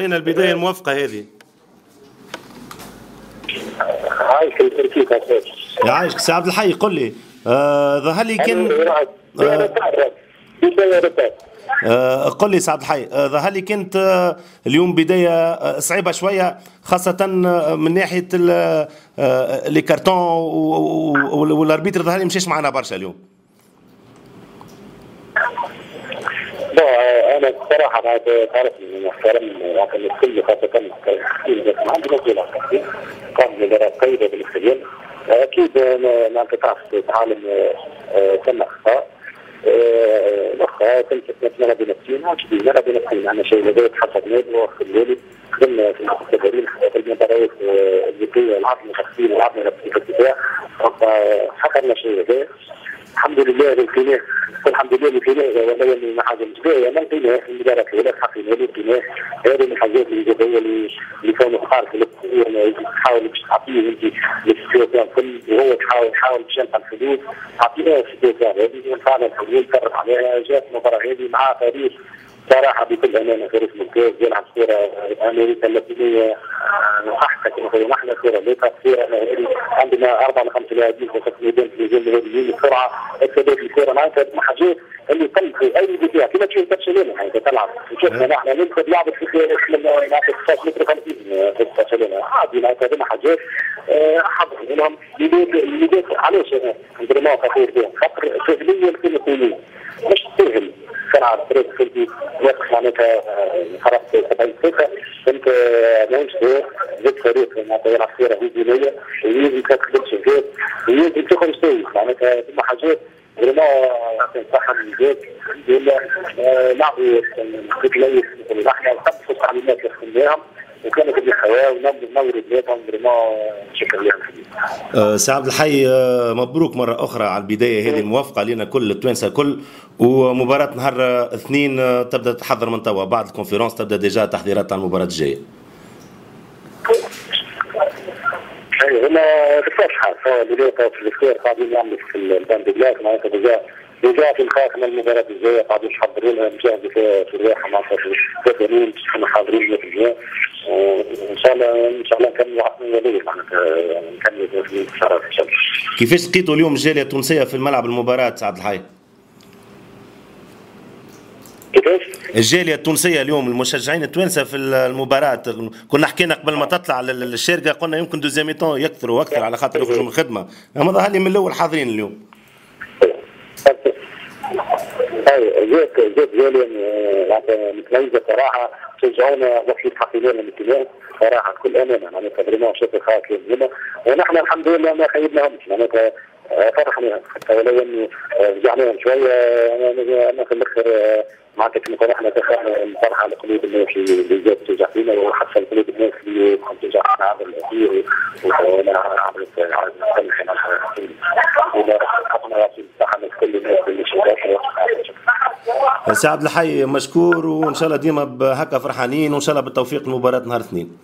علينا البدايه الموفقه هذه. عايش التركيز يعيشك سي عبد الحي. قل لي ظهر لي كان قل لي سي عبد الحي، ظهر لي كانت اليوم بدايه صعيبه شويه، خاصه من ناحيه لي كارتون والاربيتر ظهر لي مشيش معنا برشا اليوم. انا بصراحه تعرف محترم لكن الكل خاصه المحترمين بس ما عندي مشكله قام بمباراه قيده بالاختيار. اكيد ما تعرف تعلم تم اخطاء الاخطاء تمسك نلعب بنفسينا اكيد نلعب بنفسينا. انا شيء اللي حسبناه واخذ بالي خدمنا في المختبرين في المباريات الذكيه لعبنا تخطيط ولعبنا في الدفاع حققنا شيء هذا الحمد لله بالقناع. الحمد لله بالقناع ولا يعني حاجه مش باهيه ما لقيناها في المباراه الاولى حققنا القناع. هذه من الحاجات الايجابيه اللي كانوا خارج تحاول باش تعطيه انت للسياسه الكل وهو تحاول باش يلقى الحلول تعطيناه السياسه هذه فعلا الحلول تفرق عليها. جات المباراه هذه مع تاريخ صراحه بكل امانه فريق ممتاز يلعب كره امريكا اللاتينيه احسن كما نقولوا نحن كره ليكا كثير. عندنا 4 ل 5 لاعبين في الميدان في الميدان الهجومي بسرعه الثبات الكره معناتها حاجات اللي تلقي اي دفاع كما تشوف برشلونه هي تلعب شفنا نحن ندخل لعبه في نعطي 16 متر 50 في برشلونه عادي معناتها هذه حاجات حظ منهم اللي علاش عندنا فخور بهم خاطر سهليه كما يقولوا مش سهل سرعه بريك في وقت معناتها خرجت 70 دقيقه كنت ماهيش زدت فريق معناتها يلعب كره هجوميه ويجي تخدم شغال ويجي تاخذ شيء معناتها ثم حاجات فريمون تنصحها من البيت الحمد لله لعبوا بكليس نحن نطبقوا التعليمات اللي خدمناهم وكانت الحياه ونور بلادهم فريمون شكرا لهم. سي عبد الحي مبروك مره اخرى على البدايه هذه الموافقه علينا كل التوانسه الكل. ومباراه نهار اثنين تبدا تحضر من توا بعد الكونفيرونس تبدا ديجا تحضيرات على المباراه الجايه. اي هنا بالصحه سواء بدايه في الاختيار قاعدين يعملوا في الباند بلاك معناتها ديجا في الخاص من المباراه الجايه قاعدين يحضروا لها مجهزه في الراحه معناتها في التمرين احنا حاضرين في الجايه ان شاء الله نكملوا عقلنا وليه معناتها نكملوا في الانتصارات ان شاء الله. كيفاش لقيتوا اليوم الجاليه التونسيه في الملعب المباراه عبد الحي؟ كيفاش؟ الجاليه التونسيه اليوم المشجعين التوانسه في المباراه كنا حكينا قبل ما تطلع الشارقه قلنا يمكن دوزيام ميتون يكثروا واكثر على خاطر يخرجوا من الخدمه اما ظهر لي من الاول حاضرين اليوم. جات جاليه متميزه صراحه شجعونا وقت حقيقيه الامتنان صراحه بكل امانه معناتها فريمون شكل خاص لهم ونحن الحمد لله ما خيبناهمش معناتها فرحنا حتى ولو انه رجعناهم شويه انا في الاخر معناتها كما قلنا احنا دخلنا الفرحه على قلوب الناس اللي جات تشجع فينا وحتى قلوب الناس اللي كانت تشجع فينا عبر الاخير وانا عبر السمح وحطنا راسي تحمل كل الناس اللي شجعت. سي عبد الحي مشكور وان شاء الله ديما بهكا فرحانين وان شاء الله بالتوفيق لمباراه نهار اثنين.